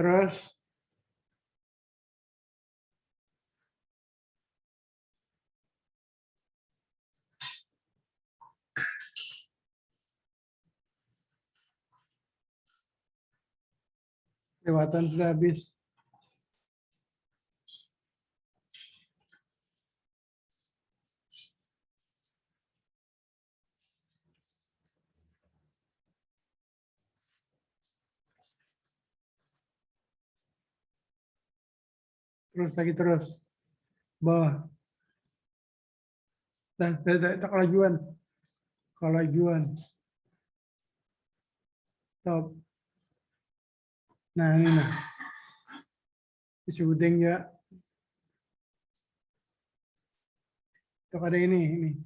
Terus kelewatan sudah habis. Terus lagi terus. Bawah. Dan tidak kelajuan. Kelajuan. Stop. Nah, ini nah. Disebutin ya. Untuk ada ini.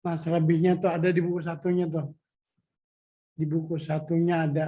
Nah, selebihnya tuh ada di buku satunya tuh. Di buku satunya ada.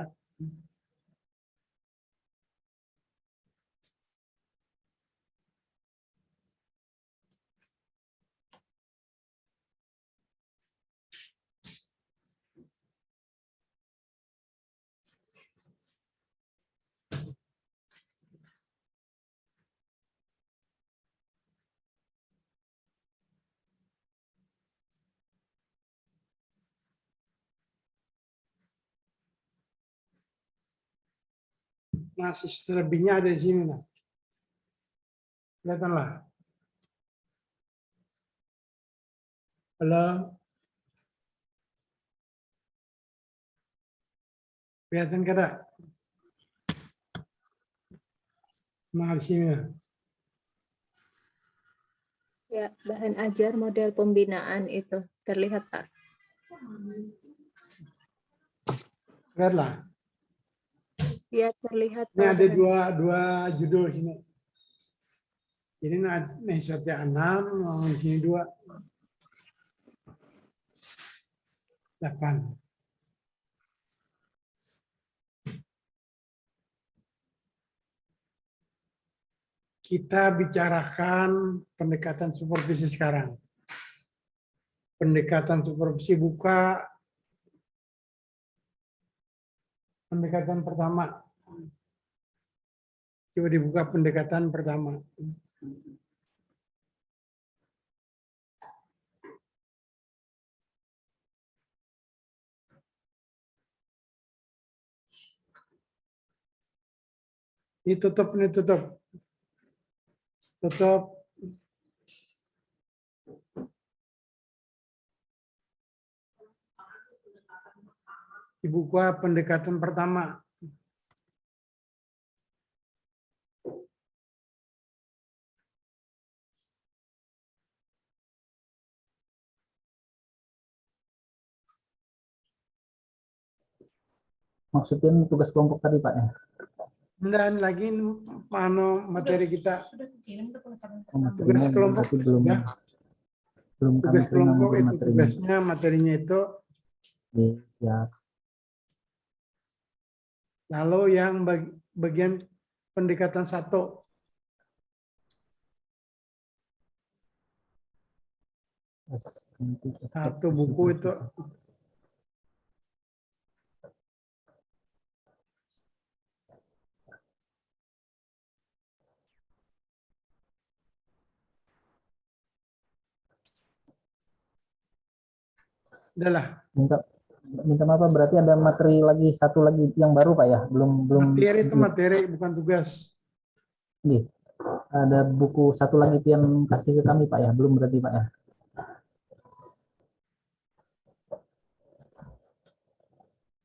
Nah, selebihnya ada di sini. Nah. Kelihatan lah. Halo. Kelihatan kada? Nah, di sini. Nah. Ya, bahan ajar model pembinaan itu terlihat, Pak. Lihat lah. Ya, terlihat, Ini Pak. ada dua judul sini. Jadi nih setiap 6, di sini 2. 8. Kita bicarakan pendekatan supervisi sekarang. Pendekatan supervisi buka. Pendekatan pertama. Coba dibuka pendekatan pertama. Ini tutup, ini tutup. Tutup. Dibuka pendekatan pertama. Maksudnya tugas kelompok tadi, Pak, ya? Dan lagi materi kita. Tugas kelompok belum ya. belum Tugas kami terima kelompok mungkin itu materinya. tugasnya, materinya itu. Ya. Lalu yang bagian pendekatan 1. Satu buku itu. Udahlah. Minta maaf, berarti ada materi lagi, satu lagi yang baru, Pak, ya? Belum. Materi itu materi, bukan tugas. Nih, ada buku satu lagi yang kasih ke kami, Pak, ya? Belum berarti, Pak, ya?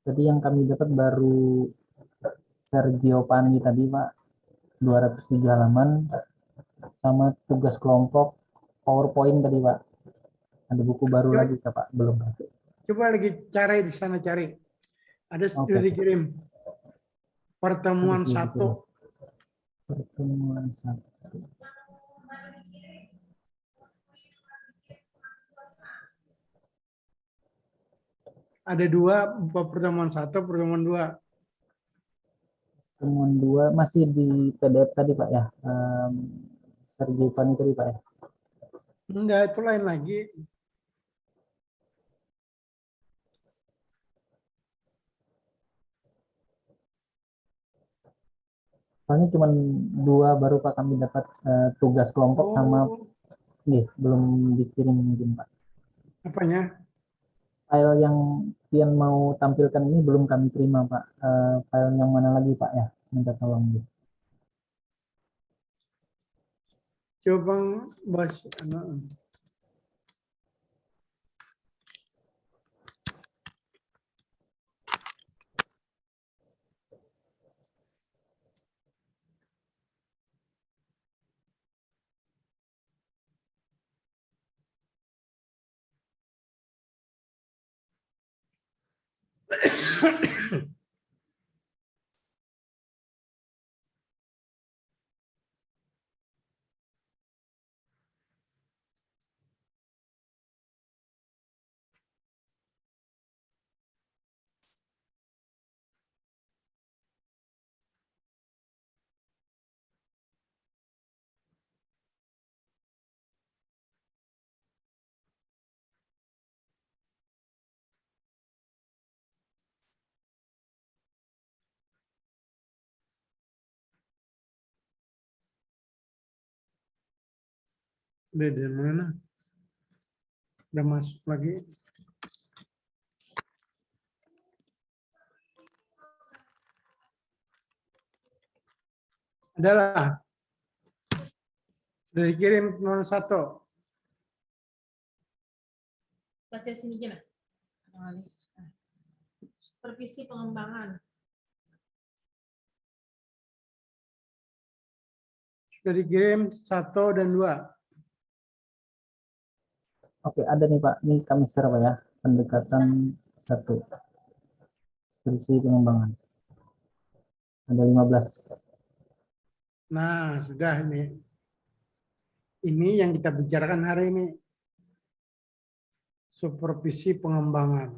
Jadi yang kami dapat baru Sergio Pani tadi, Pak, 207 halaman, sama tugas kelompok PowerPoint tadi, Pak. Ada buku baru lagi, Pak? Belum. Coba lagi cari di sana, cari. Ada sudah dikirim. Pertemuan 1. Pertemuan 1. Ada dua, pertemuan 1, pertemuan 2. Pertemuan 2 masih di PDF tadi Pak ya. Sergio Pani tadi Pak ya. Enggak, itu lain lagi. Soalnya cuma 2 baru Pak kami dapat tugas kelompok sama belum dikirim mungkin Pak. Apanya? File yang Pian mau tampilkan ini belum kami terima Pak. File yang mana lagi Pak ya? Minta tolong gitu. Coba bahas. Udah dari mana? Udah masuk lagi. Adalah. Sudah dikirim nomor 1. Baca sini aja nah. Supervisi pengembangan. Sudah dikirim 1 dan 2. Oke, ada nih Pak. Ini kami share Pak ya. Pendekatan 1. Skripsi pengembangan. Ada 15. Nah, sudah ini. Ini yang kita bicarakan hari ini. Supervisi pengembangan.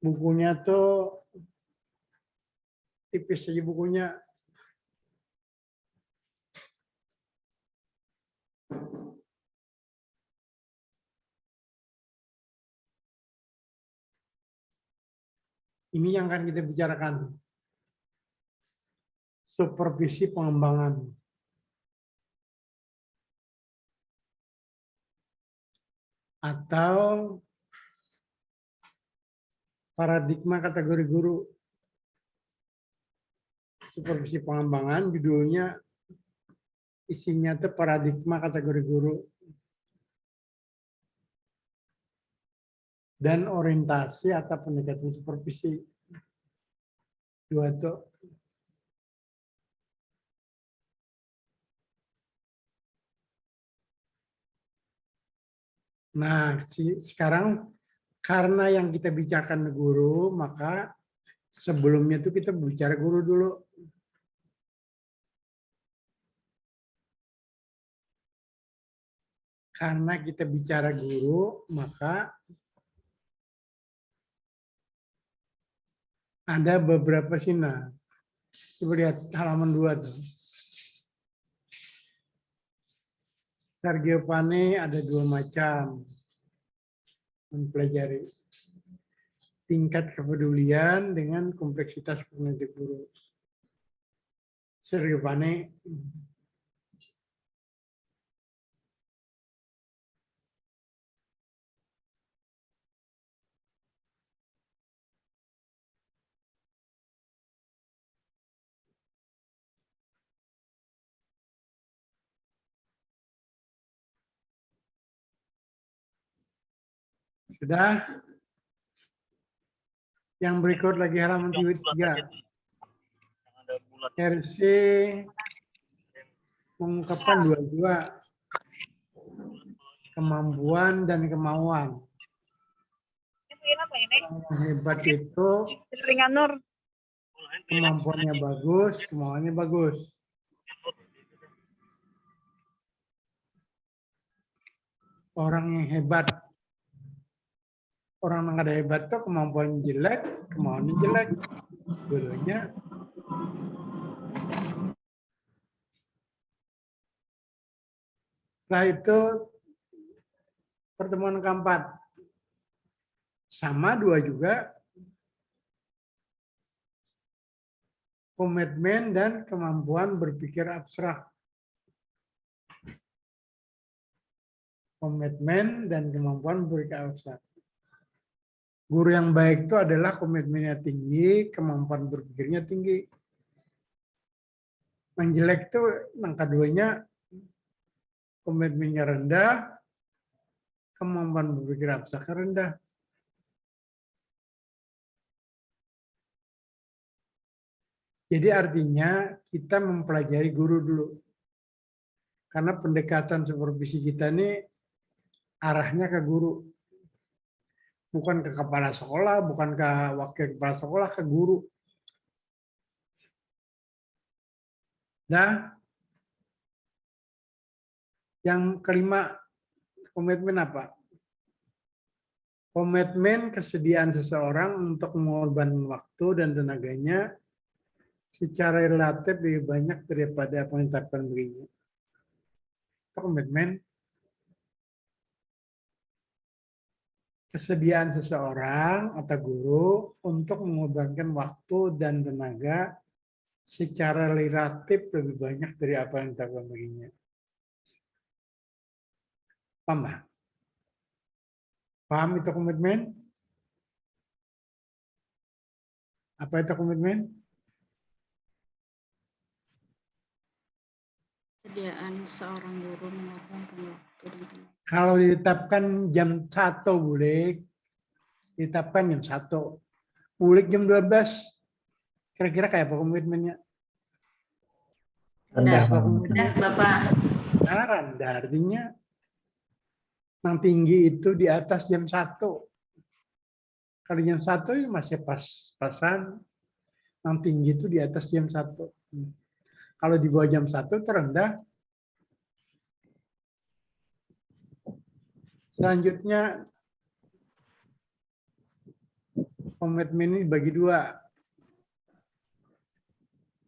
Bukunya tuh tipis aja bukunya. Ini yang akan kita bicarakan. Supervisi pengembangan. Atau paradigma kategori guru. Supervisi pengembangan judulnya isinya itu paradigma kategori guru. Dan orientasi atau pendekatan supervisi. Dua itu. Nah, sekarang karena yang kita bicarakan guru, maka sebelumnya itu kita bicara guru dulu. Karena kita bicara guru, maka ada beberapa sina. Coba lihat halaman 2 tuh. Sergio Pane ada 2 macam. Mempelajari tingkat kepedulian dengan kompleksitas kognitif guru. Sergio Pane. Sudah? Yang berikut lagi halaman 3. RC pengungkapan 22. Kemampuan dan kemauan. Yang hebat itu kemampuannya bagus, kemauannya bagus. Orang yang hebat Orang yang ada hebat tuh kemampuan jelek, kemauannya jelek. Dulunya setelah itu pertemuan keempat. Sama dua juga komitmen dan kemampuan berpikir abstrak. Komitmen dan kemampuan berpikir abstrak. Guru yang baik itu adalah komitmennya tinggi, kemampuan berpikirnya tinggi. Yang jelek itu yang keduanya komitmennya rendah, kemampuan berpikir abstraknya rendah. Jadi artinya kita mempelajari guru dulu. Karena pendekatan supervisi kita ini arahnya ke guru. Bukan ke kepala sekolah, bukan ke wakil kepala sekolah, ke guru. Nah, yang kelima, komitmen apa? Komitmen kesediaan seseorang untuk mengorbankan waktu dan tenaganya secara relatif lebih banyak daripada apa yang ditetapkan dirinya. Itu komitmen. Kesediaan seseorang atau guru untuk mengorbankan waktu dan tenaga secara relatif lebih banyak dari apa yang ditetapkan dirinya. Paham? Paham itu komitmen? Apa itu komitmen? Kesediaan seorang guru mengorbankan waktu dan tenaga. Kalau ditetapkan jam 1 boleh, ditetapkan jam 1. Boleh jam 12. Kira-kira kayak apa komitmennya? Rendah, Apa Pak. komitmennya? Bapak. Nah, rendah artinya yang tinggi itu di atas jam 1. Kalau jam 1 ya masih pas-pasan. Yang tinggi itu di atas jam 1. Kalau di bawah jam 1 terendah. Selanjutnya komitmen ini dibagi dua.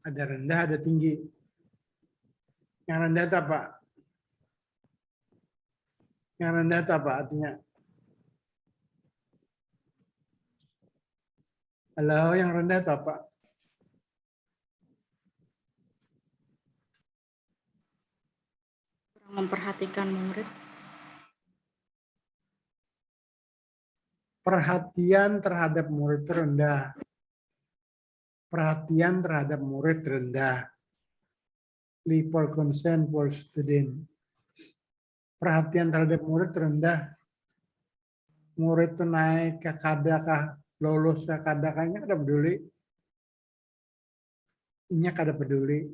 Ada rendah, ada tinggi. Yang rendah itu apa? Yang rendah itu apa artinya? Halo, yang rendah itu apa? Kurang memperhatikan murid. Perhatian terhadap murid rendah. Perhatian terhadap murid rendah. Little concern for student. Perhatian terhadap murid rendah. Murid itu naik ke kadakah, lolos ke kadakahnya kada peduli. Inya kada peduli.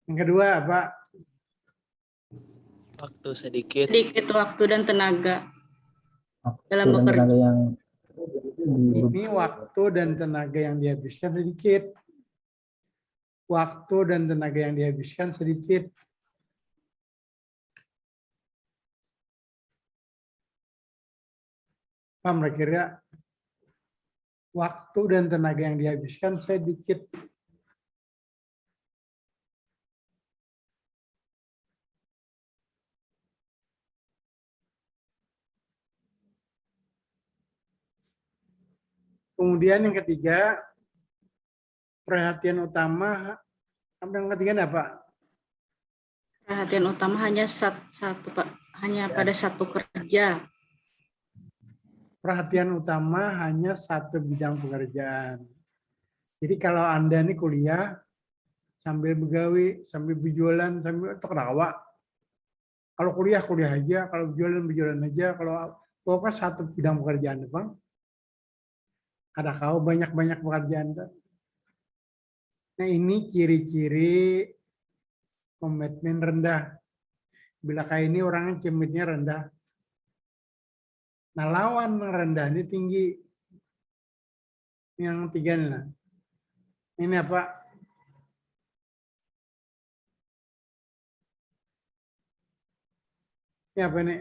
Yang kedua apa? Waktu sedikit. Sedikit waktu dan tenaga dalam Waktu dan bekerja. tenaga yang Ini waktu dan tenaga yang dihabiskan sedikit. Waktu dan tenaga yang dihabiskan sedikit. Paham kira-kira? Waktu dan tenaga yang dihabiskan sedikit. Kemudian yang ketiga, perhatian utama. Yang ketiga apa? Perhatian utama hanya satu, Pak. Hanya pada satu kerja. Perhatian utama hanya satu bidang pekerjaan. Jadi kalau Anda ini kuliah, sambil begawi, sambil berjualan, sambil tertawa. Kalau kuliah, kuliah aja. Kalau berjualan aja. Kalau pokoknya satu bidang pekerjaan, Bang. Ada kau banyak-banyak pekerjaan. Nah ini ciri-ciri komitmen rendah. Bila kayak ini orangnya komitmennya rendah. Nah lawan rendah ini tinggi. Yang tiga nih lah. Ini apa? Ini apa ini?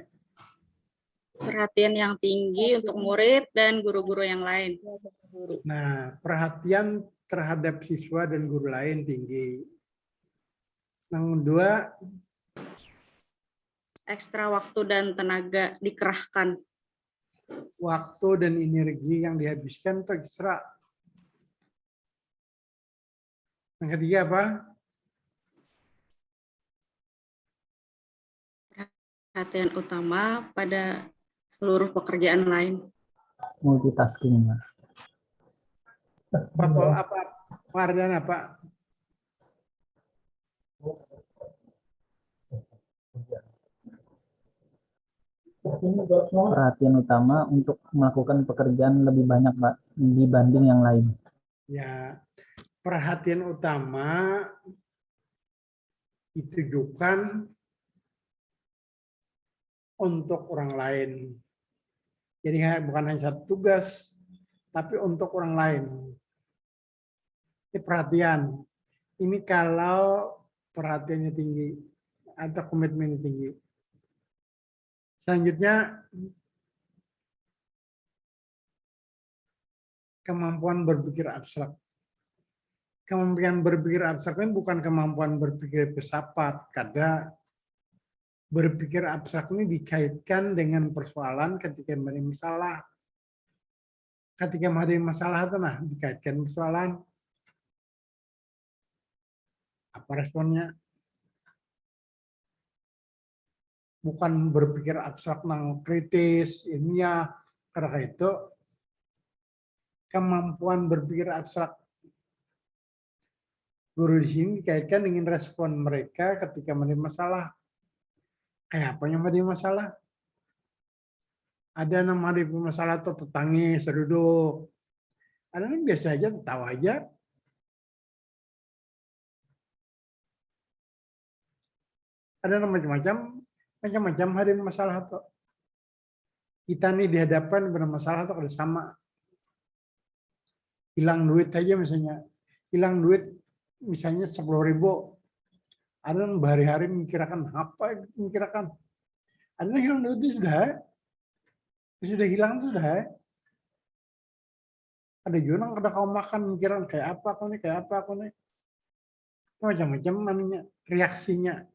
Perhatian yang tinggi untuk murid dan guru-guru yang lain. Nah, perhatian terhadap siswa dan guru lain tinggi. Yang kedua, Ekstra waktu dan tenaga dikerahkan. waktu dan energi yang dihabiskan itu ekstra. Yang ketiga apa? Perhatian utama pada seluruh pekerjaan lain. Multitasking, Pak. Apa pengertian apa? Perhatian utama untuk melakukan pekerjaan lebih banyak, Pak, dibanding yang lain. Ya, perhatian utama ditujukan untuk orang lain. Jadi bukan hanya satu tugas, tapi untuk orang lain. Ini perhatian. Ini kalau perhatiannya tinggi atau komitmennya tinggi. Selanjutnya, kemampuan berpikir abstrak. Kemampuan berpikir abstrak ini bukan kemampuan berpikir filsafat, karena berpikir abstrak ini dikaitkan dengan persoalan ketika menghadapi masalah. Ketika menghadapi masalah itu nah dikaitkan persoalan. Apa responnya? Bukan berpikir abstrak tentang kritis, ilmiah. Karena itu kemampuan berpikir abstrak guru di sini dikaitkan dengan respon mereka ketika menghadapi masalah. Kayak apa yang menghadapi masalah? Ada yang menghadapi masalah itu tetangis, duduk. Ada yang biasa aja, tertawa aja. Ada yang macam-macam hadapin masalah tuh. Kita nih dihadapkan pada masalah tuh ada sama. Hilang duit aja misalnya. Hilang duit misalnya 10.000. Ada yang berhari-hari memikirkan apa memikirkan. Ada yang hilang duit itu sudah hilang itu sudah. Ada juga yang kada kau makan mikiran kayak apa aku nih. Macam-macam anunya, reaksinya.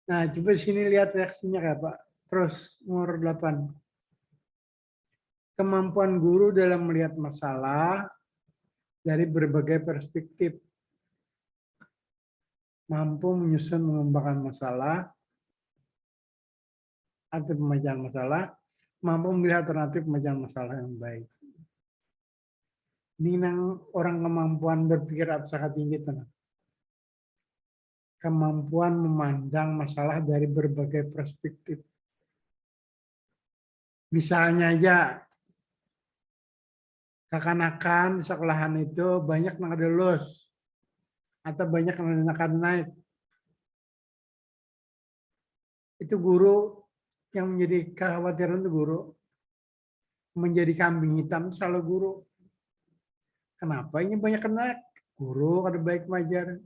Nah, coba di sini lihat reaksinya kayak apa. Terus nomor 8. Kemampuan guru dalam melihat masalah dari berbagai perspektif. Mampu menyusun mengembangkan masalah atau pemecahan masalah, mampu memilih alternatif pemecahan masalah yang baik. Ini orang kemampuan berpikir abstrak tinggi itu. Kemampuan memandang masalah dari berbagai perspektif. Misalnya aja, kekanakan di sekolahan itu banyak yang ada lulus atau banyak yang akan naik. Itu guru yang menjadi kekhawatiran itu guru. Menjadi kambing hitam selalu guru. Kenapa ini banyak naik? Guru kada baik mengajar.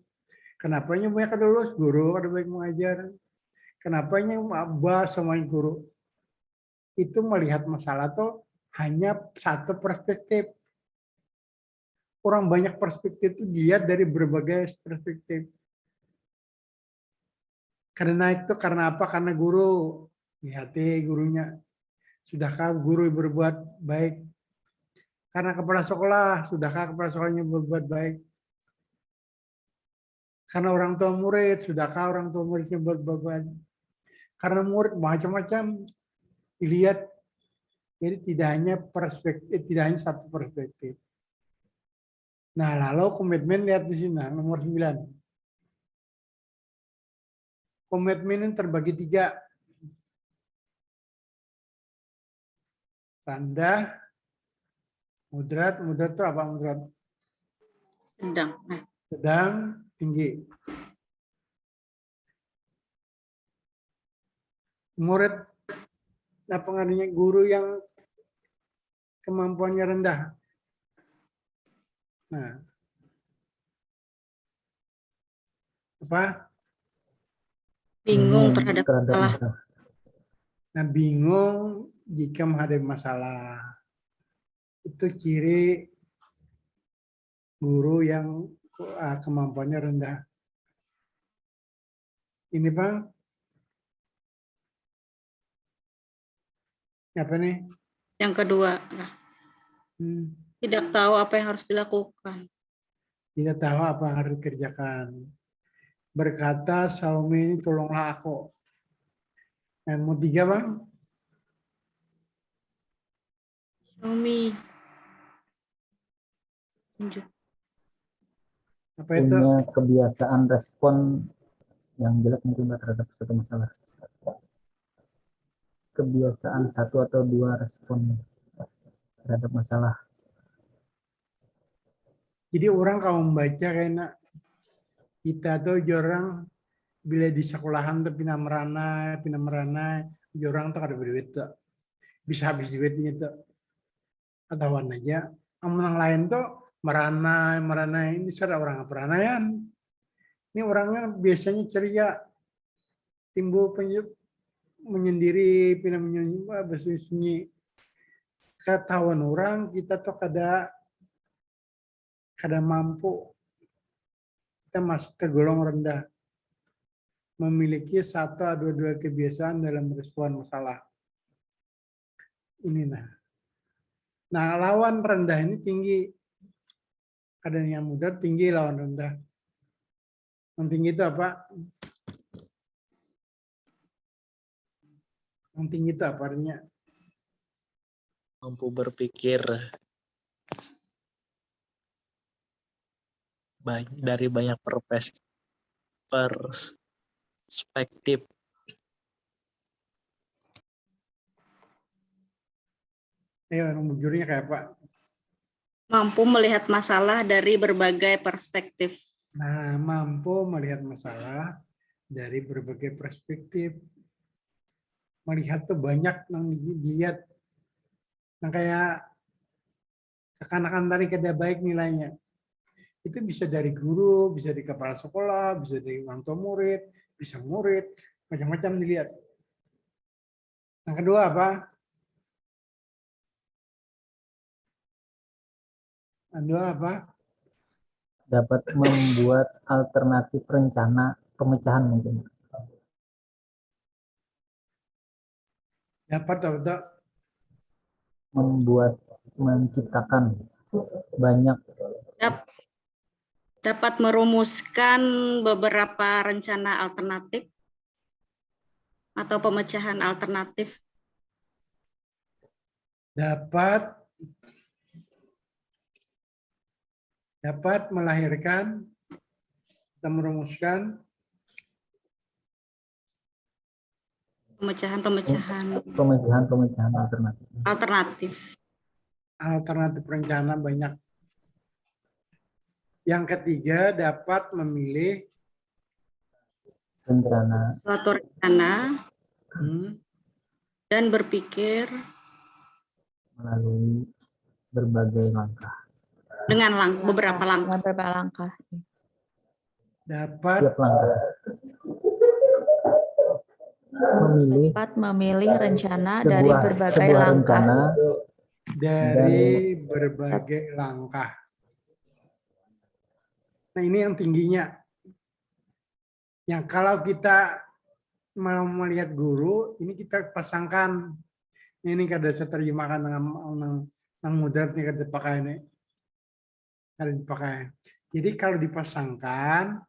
Kenapa ini banyak kada lulus? Guru kada baik mengajar. Kenapa ini abah semuanya guru? Itu melihat masalah tuh hanya satu perspektif. Orang banyak perspektif itu dilihat dari berbagai perspektif. Karena itu karena apa? Karena guru. Lihat gurunya. Sudahkah guru berbuat baik? Karena kepala sekolah. Sudahkah kepala sekolahnya berbuat baik? Karena orang tua murid. Sudahkah orang tua muridnya berbuat baik? Karena murid macam-macam dilihat. Jadi tidak hanya perspektif, tidak hanya satu perspektif. Nah, lalu komitmen lihat di sini, nomor 9. Komitmen ini terbagi 3. Rendah, moderat itu apa moderat? Sedang. Sedang, tinggi. Murid, apa pengaruhnya guru yang kemampuannya rendah. Nah, apa? Bingung terhadap masalah. Nah, bingung jika menghadapi masalah. Itu ciri guru yang kemampuannya rendah. Ini Bang. Apa nih? Yang kedua, tidak tahu apa yang harus dilakukan. Tidak tahu apa yang harus dikerjakan. Berkata, Xiaomi ini tolonglah aku. Yang mau 3 Bang? Xiaomi. Tunjuk. Apa itu? Punya kebiasaan respon yang jelek mungkin Pak terhadap satu masalah. Kebiasaan 1 atau 2 respon terhadap masalah. Jadi orang kalau membaca kayaknya kita tuh orang bila di sekolahan tuh pindah merana, orang tuh ada duit tuh. Bisa habis duitnya tuh. Atau aja. Yang lain tuh merana ini sudah orang peranaian. Ini orangnya biasanya ceria, timbul menyendiri, pindah bersunyi. Ketahuan orang kita tuh kada mampu, kita masuk ke golong rendah, memiliki 1 atau 2 kebiasaan dalam respon masalah. Ini nah lawan rendah ini tinggi, kadang yang muda tinggi lawan rendah. Yang tinggi itu apa? Yang tinggi itu apa artinya? Mampu berpikir dari banyak perspektif. Jurinya kayak apa? Mampu melihat masalah dari berbagai perspektif. Nah, mampu melihat masalah dari berbagai perspektif. Melihat tuh banyak yang dilihat. Nah, kayak seakan-akan tadi kada baik nilainya. Itu bisa dari guru, bisa dari kepala sekolah, bisa dari orang tua murid, bisa murid, macam-macam dilihat. Yang kedua apa? Yang kedua apa? Dapat membuat alternatif rencana pemecahan mungkin. Dapat atau Menciptakan banyak. Dapat merumuskan beberapa rencana alternatif atau pemecahan alternatif. Dapat melahirkan atau merumuskan Pemecahan alternatif rencana banyak. Yang ketiga, dapat memilih suatu rencana dan berpikir melalui berbagai langkah. Dengan beberapa langkah. Dapat memilih rencana dari berbagai langkah. Dari berbagai langkah. Nah, ini yang tingginya. Yang kalau kita mau melihat guru, ini kita pasangkan. Ini kada saya terjemahkan dengan mudah kada pakai ini. Kada dipakai. Jadi kalau dipasangkan,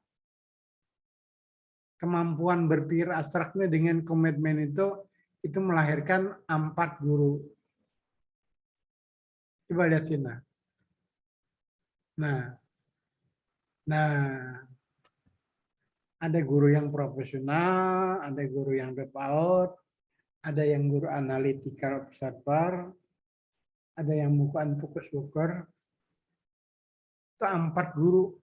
kemampuan berpikir abstraknya dengan komitmen itu melahirkan 4 guru. Coba lihat sini. Nah, ada guru yang profesional, ada guru yang depaut, ada yang guru analytical observer, ada yang bukan fokus worker. Itu 4 guru.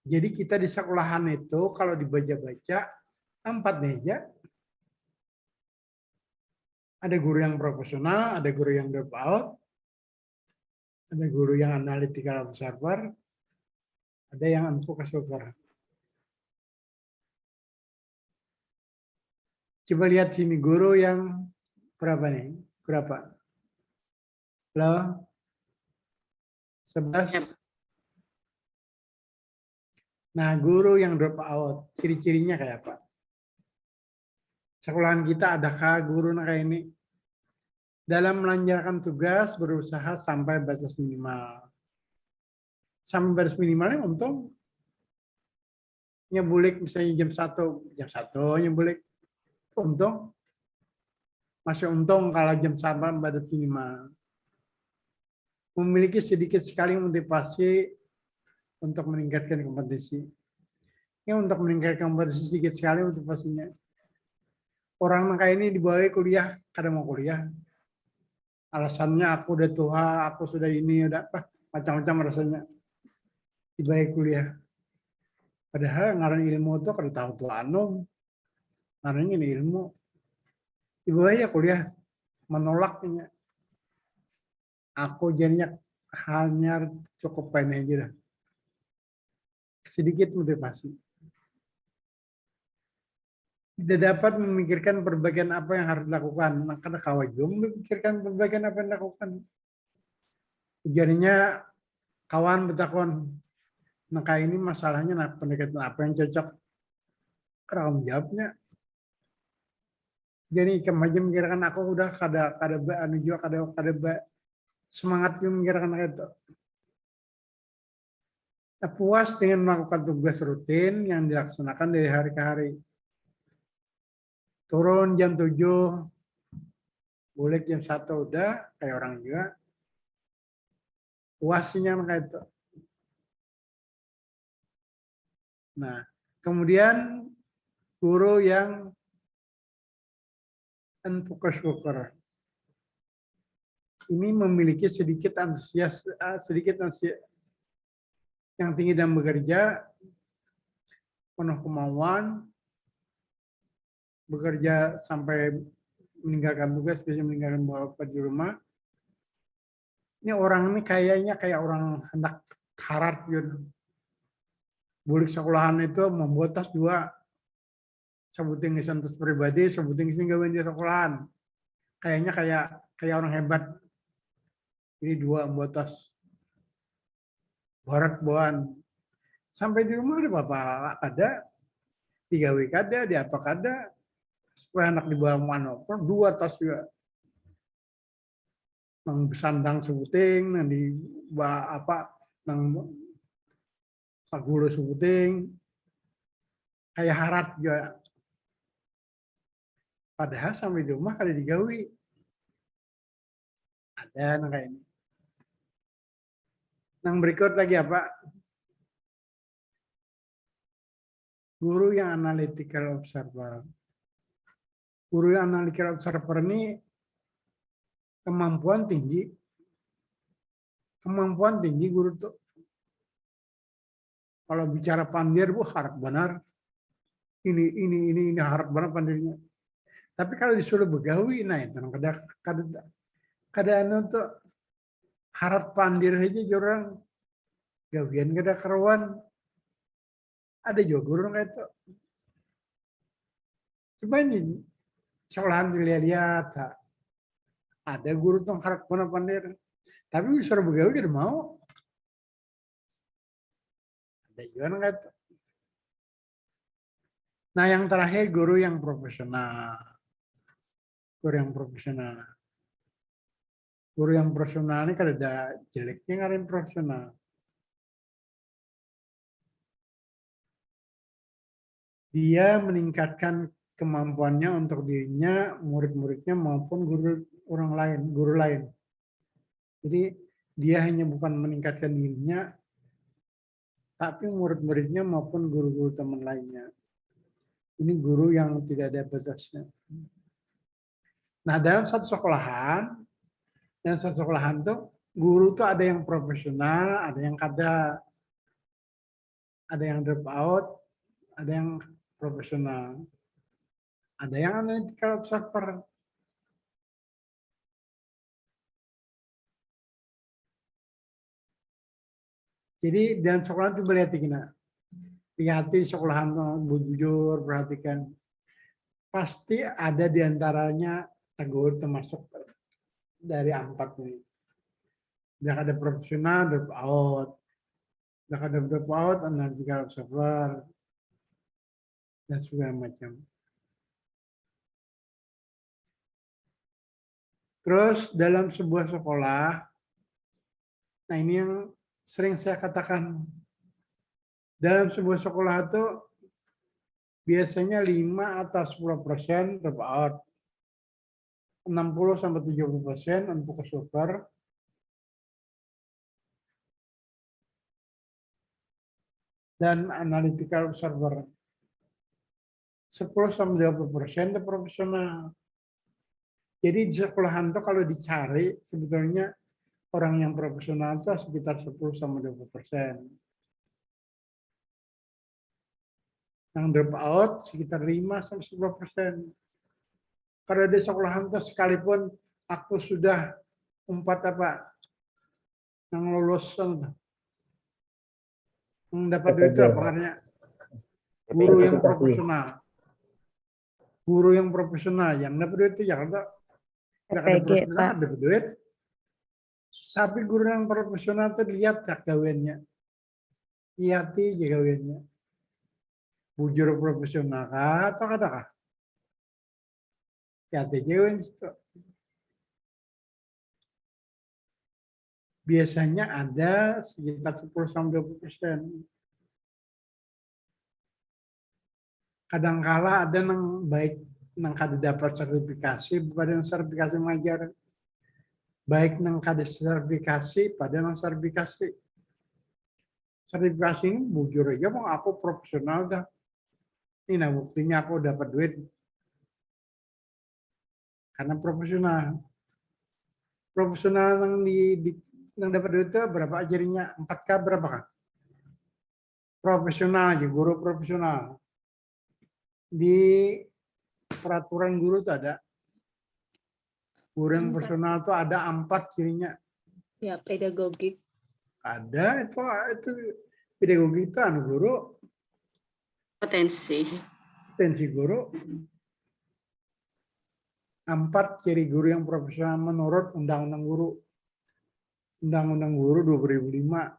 Jadi kita di sekolahan itu kalau dibaca-baca 4 meja. Ada guru yang profesional, ada guru yang depaut, ada guru yang analytical observer, ada yang focus worker. Coba lihat sini guru yang berapa nih? Berapa? Halo? 11. Yap. Nah, guru yang drop out, ciri-cirinya kayak apa? Sekolahan kita adakah guru kayak ini? Dalam melancarkan tugas berusaha sampai batas minimal. Sampai batas minimalnya untung nyebulik misalnya jam 1 nyebulik. Untung masih untung kalau jam sampai batas minimal. Memiliki sedikit sekali motivasi untuk meningkatkan kompetisi. Ini untuk meningkatkan kompetisi sedikit sekali motivasinya. Orang kayak ini dibawa kuliah, kadang mau kuliah. Alasannya aku udah tua, aku sudah ini, udah apa, macam-macam rasanya. Dibawa kuliah. Padahal ngaran ilmu itu kada tahu tuh anu. Ngaran ini ilmu. Dibawa ya kuliah, menolaknya. Aku jadinya hanya cukup pengen aja dah. Sedikit motivasi. Tidak dapat memikirkan perbaikan apa yang harus dilakukan. Maka kawan juga memikirkan perbaikan apa yang dilakukan. Jadinya kawan bertakon, maka ini masalahnya pendekatan apa yang cocok. Kamu jawabnya. Jadi kemajuan memikirkan aku udah kada anu juga kada semangat memikirkan itu. Nah, puas dengan melakukan tugas rutin yang dilaksanakan dari hari ke hari. Turun jam 7, boleh jam 1 udah, kayak orang juga. Puasnya kayak itu. Nah, kemudian guru yang unfocus. Ini memiliki sedikit antusias yang tinggi dalam bekerja, penuh kemauan, bekerja sampai meninggalkan tugas, bisa meninggalkan bapak di rumah. Ini orang ini kayaknya kayak orang hendak karat gitu. Bulik sekolahan itu membuat tas dua. Sebutin ngesentus pribadi, sebutin ngegawain di sekolahan. Kayaknya kayak orang hebat. Ini dua membuat tas. Barat bawaan. Sampai di rumah ada bapak ada, 3 week ada, di apa ada. Supaya anak dibawa mana, dua tas juga. Nang besandang sebuting, nang di apa, nang sagulu sebuting, kayak harat juga. Padahal sampai di rumah kada digawi. Ada nang kayak ini. Nang berikut lagi apa? Guru yang analytical observer. Guru yang analytical observer ini kemampuan tinggi guru tuh. Kalau bicara pandir, harap benar. Ini harap benar pandirnya. Tapi kalau disuruh begawi, nah itu kada anu tuh harap pandir aja orang gawian kada karuan. Ada juga guru kayak itu. Coba ini sekolahan dilihat, ada guru tuh harap benar pandir. Tapi disuruh begawi kada mau. Ada juga kayak itu. Nah, yang terakhir guru yang profesional. Guru yang profesional. Guru yang profesional ini kan ada jeleknya ngarin profesional. Dia meningkatkan kemampuannya untuk dirinya, murid-muridnya maupun guru lain. Jadi dia hanya bukan meningkatkan dirinya, tapi murid-muridnya maupun guru-guru teman lainnya. Ini guru yang tidak ada batasnya. Nah, dalam satu sekolahan tuh guru tuh ada yang profesional, ada yang kada, ada yang drop out, ada yang profesional, ada yang analytical observer. Jadi dalam sekolah itu berhati-hati, sekolahan tuh bujur, perhatikan. pasti ada di antaranya tegur termasuk dari 4 ini. Udah ada profesional, drop out. Udah ada drop out, analytical observer, dan segala macam. Terus dalam sebuah sekolah, nah ini yang sering saya katakan, dalam sebuah sekolah itu biasanya 5 atau 10% drop out, 60-70% untuk super, dan analytical observer. 10-20% itu profesional. Jadi di sekolahan itu kalau dicari sebetulnya orang yang profesional itu sekitar 10-20%. Yang drop out sekitar 5-10%. Kalau di sekolahan itu sekalipun aku sudah 4 yang lulus yang dapat duit itu apa karena guru yang profesional. Guru yang profesional yang dapat duit itu Jakarta. Tidak ada profesional dapat duit. Tapi guru yang profesional itu lihat ya gawennya. Lihat aja gawennya. Bujur profesional kah atau kah? Lihat aja gawen itu. Biasanya ada sekitar 10-20%. Kadangkala ada yang baik yang kada dapat sertifikasi pada yang sertifikasi mengajar. Baik yang kada sertifikasi pada yang sertifikasi. Sertifikasi ini bujur aja bang aku profesional dah. Ini nah buktinya aku dapat duit. Karena profesional. Profesional yang dapat duit itu berapa ajarinya? 4K berapa kan? Profesional aja, guru profesional. Di peraturan guru itu ada. Guru yang profesional itu ada 4 cirinya. Ya, pedagogik. Ada itu pedagogik itu guru. Potensi guru. 4 ciri guru yang profesional menurut Undang-Undang Guru. Undang-Undang Guru 2005.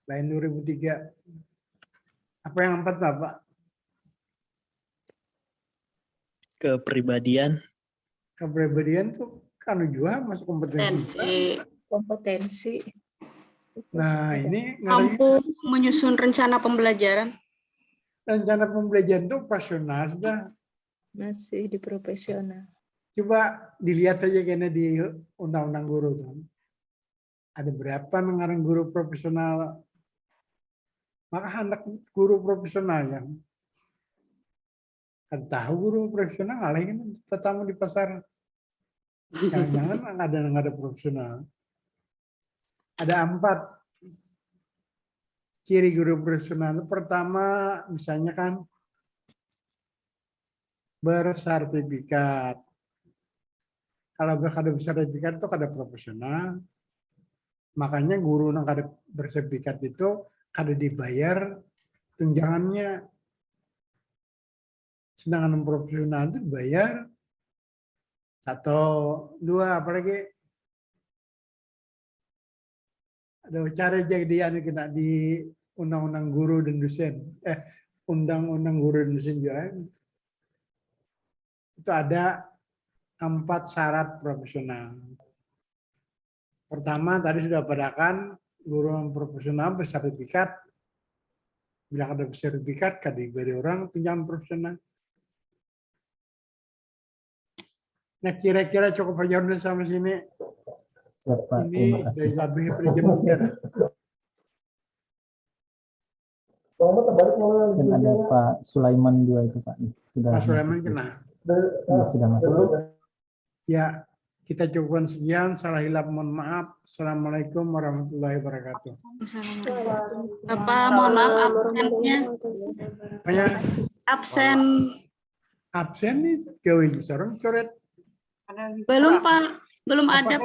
Lain 2003. Apa yang 4 Pak? Kepribadian. Kepribadian tuh kan juga masuk kompetensi. Kompetensi. Nah, ini mampu menyusun rencana pembelajaran. Rencana pembelajaran itu operasional sudah. Masih di profesional. Coba dilihat aja kayaknya di Undang-Undang Guru tuh. Ada berapa mengarang guru profesional? Maka hendak guru profesional yang kan tahu guru profesional ngalahin tetamu di pasar. Jangan-jangan ada profesional. Ada 4 ciri guru profesional. Pertama, misalnya kan bersertifikat. Kalau ada bersertifikat itu ada profesional. Makanya guru yang ada bersertifikat itu kada dibayar tunjangannya. Sedangkan profesional itu dibayar 1, 2, apalagi ada cara jadi kita di Undang-Undang Guru dan Dosen. Undang-Undang Guru dan Dosen juga. Itu ada 4 syarat profesional. Pertama tadi sudah padakan guru yang profesional bersertifikat. Bila ada bersertifikat, kada diberi orang tunjangan profesional. Nah kira-kira cukup aja udah sampai sini. Siap, Pak. Ini Terima dari kasih. lebih pada jam 3. Dan ada Pak Sulaiman juga itu Pak. Sudah Pak Sulaiman masuk. kena. Ya, sudah masuk. Ya, kita cukupkan sekian. Salah hilap mohon maaf. Assalamualaikum warahmatullahi wabarakatuh. Bapak, mohon maaf absennya. Banyak Absen absen nih gawe seorang coret. belum Pak, belum ada Apa? Pak.